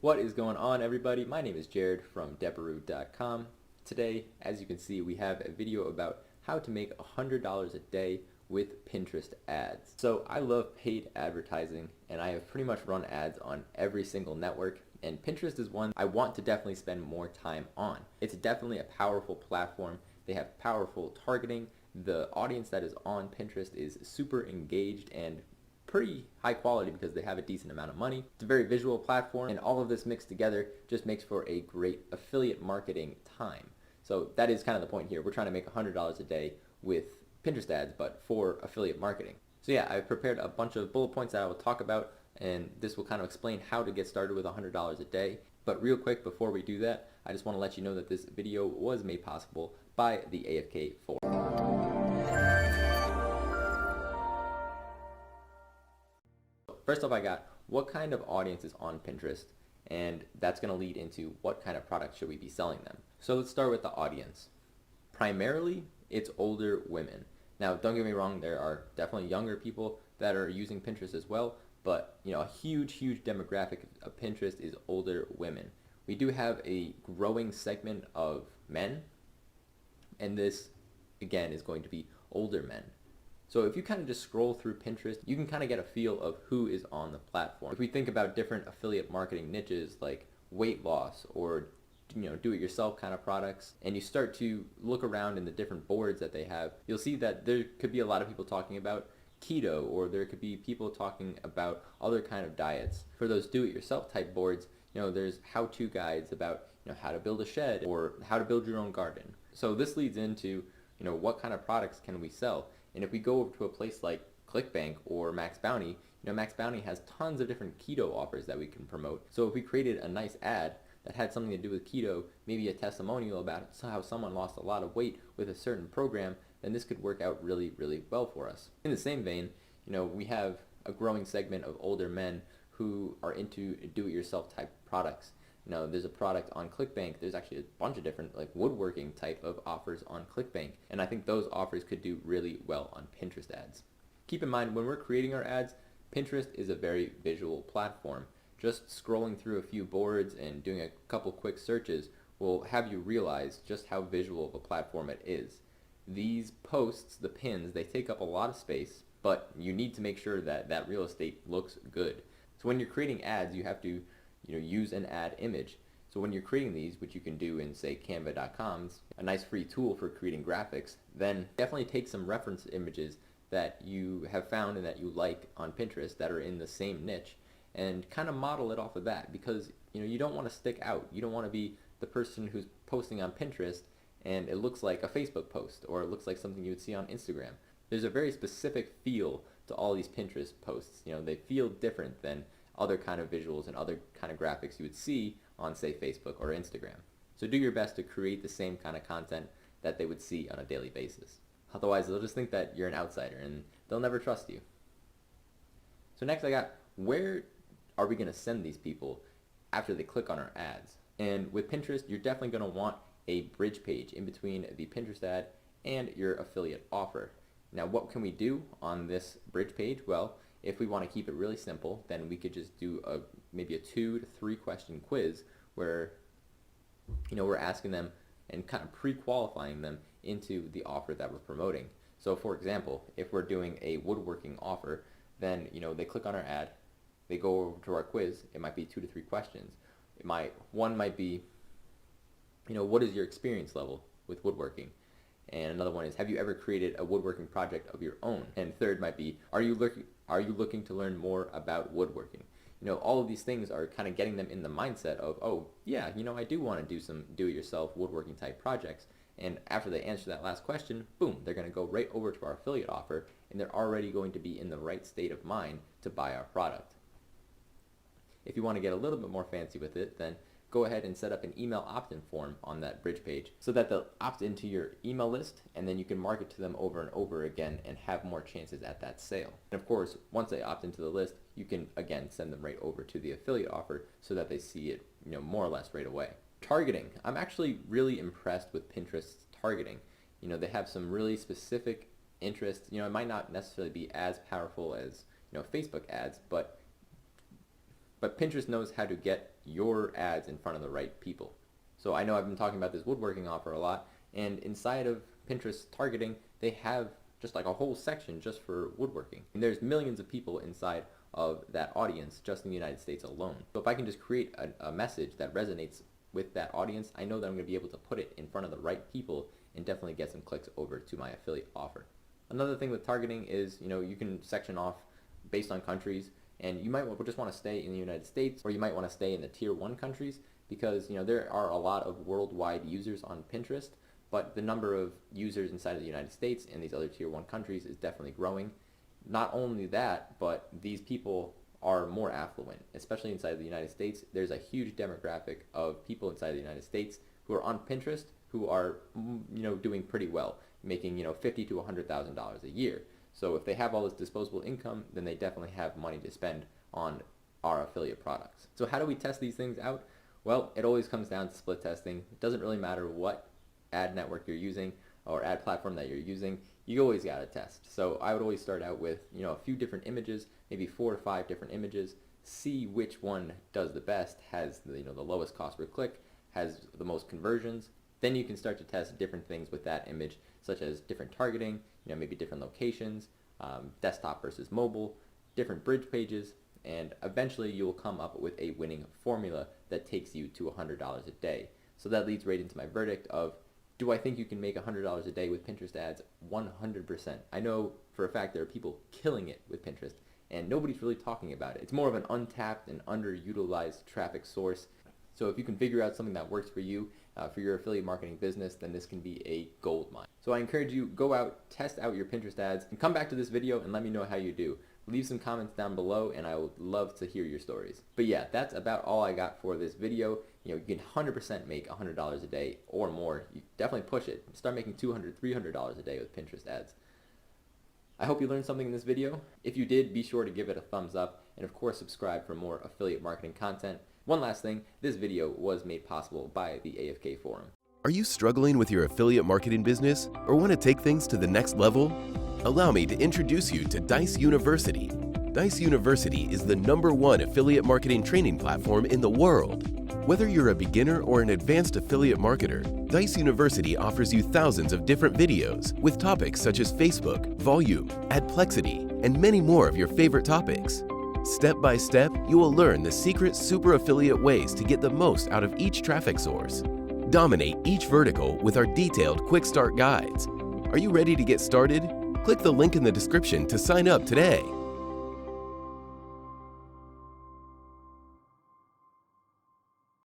What is going on, everybody? My name is Jared from Debaroo.com. Today, as you can see, we have a video about how to make $100 a day with Pinterest ads. So I love paid advertising, and I have pretty much run ads on every single network, and Pinterest is one I want to definitely spend more time on. It's definitely a powerful platform. They have powerful targeting. The audience that is on Pinterest is super engaged and pretty high quality because they have a decent amount of money. It's a very visual platform, and all of this mixed together just makes for a great affiliate marketing time. So that is kind of the point here. We're trying to make $100 a day with Pinterest ads, but for affiliate marketing. So yeah, I've prepared a bunch of bullet points that I will talk about, and this will kind of explain how to get started with $100 a day. But real quick, before we do that, I just want to let you know that this video was made possible by the AFK Forum. First off, I got what kind of audience is on Pinterest, and that's going to lead into what kind of products should we be selling them. So let's start with the audience. Primarily, it's older women. Now, don't get me wrong, there are definitely younger people that are using Pinterest as well, but a huge demographic of Pinterest is older women. We do have a growing segment of men, and this, again, is going to be older men. So if you kind of just scroll through Pinterest, you can kind of get a feel of who is on the platform. If we think about different affiliate marketing niches like weight loss or do-it-yourself kind of products, and you start to look around in the different boards that they have, you'll see that there could be a lot of people talking about keto, or there could be people talking about other kind of diets. For those do-it-yourself type boards, there's how-to guides about how to build a shed or how to build your own garden. So this leads into what kind of products can we sell. And if we go over to a place like Clickbank or Max Bounty, Max Bounty has tons of different keto offers that we can promote. So if we created a nice ad that had something to do with keto, maybe a testimonial about how someone lost a lot of weight with a certain program, then this could work out really well for us. In the same vein, we have a growing segment of older men who are into do-it-yourself type products. There's a product on Clickbank. There's actually a bunch of different woodworking type of offers on Clickbank, and I think those offers could do really well on Pinterest ads. Keep in mind, when we're creating our ads, Pinterest is a very visual platform. Just scrolling through a few boards and doing a couple quick searches will have you realize just how visual of a platform it is. These posts, the pins, they take up a lot of space, but you need to make sure that that real estate looks good. So when you're creating ads, you have to use an ad image. So when you're creating these, which you can do in, say, Canva.com, a nice free tool for creating graphics, then definitely take some reference images that you have found and that you like on Pinterest that are in the same niche and kind of model it off of that, because you don't want to stick out. You don't want to be the person who's posting on Pinterest and it looks like a Facebook post or it looks like something you would see on Instagram. There's a very specific feel to all these Pinterest posts. They feel different than other kind of visuals and other kind of graphics you would see on, say, Facebook or Instagram. So do your best to create the same kind of content that they would see on a daily basis. Otherwise, they'll just think that you're an outsider and they'll never trust you. So next I got, where are we going to send these people after they click on our ads? And with Pinterest, you're definitely going to want a bridge page in between the Pinterest ad and your affiliate offer. Now, what can we do on this bridge page? Well, if we want to keep it really simple, then we could just do maybe a 2 to 3 question quiz where we're asking them and kind of pre-qualifying them into the offer that we're promoting. So for example, if we're doing a woodworking offer, then they click on our ad, they go over to our quiz. It might be 2 to 3 questions. One might be, what is your experience level with woodworking? And another one is, have you ever created a woodworking project of your own? And third might be, are you looking to learn more about woodworking? All of these things are kind of getting them in the mindset of, oh yeah, I do want to do some do-it-yourself woodworking type projects. And after they answer that last question, boom, they're going to go right over to our affiliate offer, and they're already going to be in the right state of mind to buy our product. If you want to get a little bit more fancy with it, then go ahead and set up an email opt-in form on that bridge page so that they'll opt into your email list, and then you can market to them over and over again and have more chances at that sale. And of course, once they opt into the list, you can again send them right over to the affiliate offer so that they see it more or less right away. Targeting. I'm actually really impressed with Pinterest's targeting. They have some really specific interests. It might not necessarily be as powerful as Facebook ads, but but Pinterest knows how to get your ads in front of the right people. So I know I've been talking about this woodworking offer a lot, and inside of Pinterest targeting, they have just like a whole section just for woodworking. And there's millions of people inside of that audience just in the United States alone. So if I can just create a message that resonates with that audience, I know that I'm going to be able to put it in front of the right people and definitely get some clicks over to my affiliate offer. Another thing with targeting is, you can section off based on countries, and you might just want to stay in the United States, or you might want to stay in the tier 1 countries, because there are a lot of worldwide users on Pinterest, but the number of users inside of the United States and these other tier 1 countries is definitely growing. Not only that, but these people are more affluent, especially inside of the United States. There's a huge demographic of people inside the United States who are on Pinterest who are doing pretty well, making $50,000 to $100,000 a year. So if they have all this disposable income, then they definitely have money to spend on our affiliate products. So how do we test these things out? Well, it always comes down to split testing. It doesn't really matter what ad network you're using or ad platform that you're using. You always got to test. So I would always start out with a few different images, maybe 4 to 5 different images, see which one does the best, has the lowest cost per click, has the most conversions. Then you can start to test different things with that image, such as different targeting, maybe different locations, desktop versus mobile, different bridge pages, and eventually you will come up with a winning formula that takes you to $100 a day. So that leads right into my verdict of, do I think you can make $100 a day with Pinterest ads? 100%. I know for a fact there are people killing it with Pinterest, and nobody's really talking about it. It's more of an untapped and underutilized traffic source. So if you can figure out something that works for you, for your affiliate marketing business, then this can be a gold mine. So I encourage you, go out, test out your Pinterest ads, and come back to this video and let me know how you do. Leave some comments down below, and I would love to hear your stories. But yeah, that's about all I got for this video. You can 100% make $100 a day or more. You definitely push it. Start making $200, $300 a day with Pinterest ads. I hope you learned something in this video. If you did, be sure to give it a thumbs up, and of course subscribe for more affiliate marketing content. One last thing, this video was made possible by the AFK Forum. Are you struggling with your affiliate marketing business or want to take things to the next level? Allow me to introduce you to Dijs University. Dijs University is the #1 affiliate marketing training platform in the world. Whether you're a beginner or an advanced affiliate marketer, Dijs University offers you thousands of different videos with topics such as Facebook, volume, adplexity, and many more of your favorite topics. Step by step, you will learn the secret super affiliate ways to get the most out of each traffic source. Dominate each vertical with our detailed quick start guides. Are you ready to get started? Click the link in the description to sign up today.